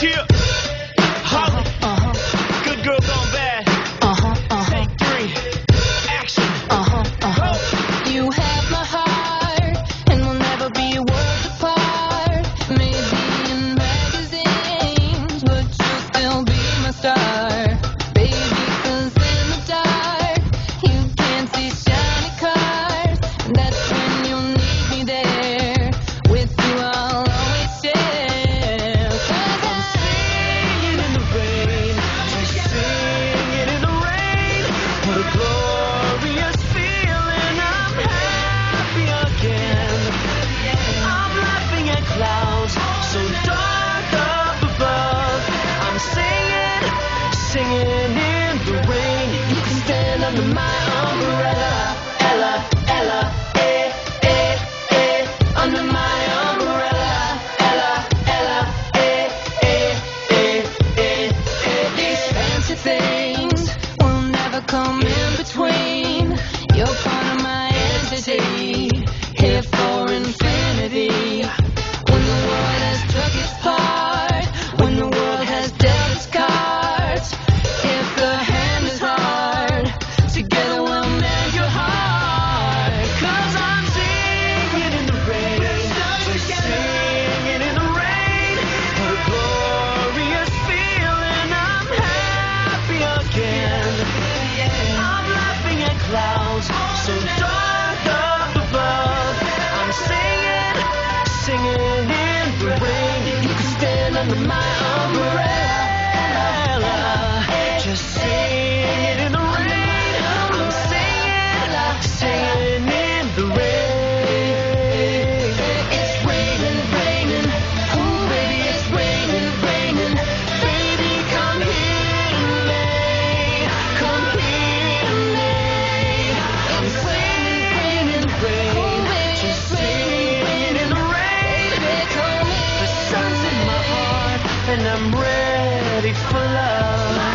Yeah. Holly. Good girl gone bad. Take three. Action. Go. You have my heart, and we'll never be worlds apart. Maybe in magazines, but you'll still be my star, baby. 'Cause in the dark, you can't see shiny cars. That's when you'll need me there. With you, I'll always share. 'Cause I'm singing in the rain, just singing in the rain. What a glorious feeling, I'm happy again. I'm laughing at clouds so dark up above. I'm singing, singing in the rain. You can stand under my umbrella, Ella, Ella, under my umbrella, Ella, Ella, these fancy things will never come in between. You're part of my entity, here for infinity. When the world has took its part, when the world has dealt its cards, if the hand is hard, together we'll mend your heart. 'Cause I'm singing in the rain, just singing in the rain. What a glorious feeling, I'm happy again. I'm laughing at clouds so dark up above. I'm singing, singing in the rain. You can stand under my umbrella, just singing in the rain. I'm singing, singing in the rain. It's raining, raining, oh baby, it's raining, raining. Baby, come here to me, come here to me. It's raining, raining, Rain, oh baby, just it's raining, singing in the rain. baby, come The here. sun's in my heart and I'm ready for love.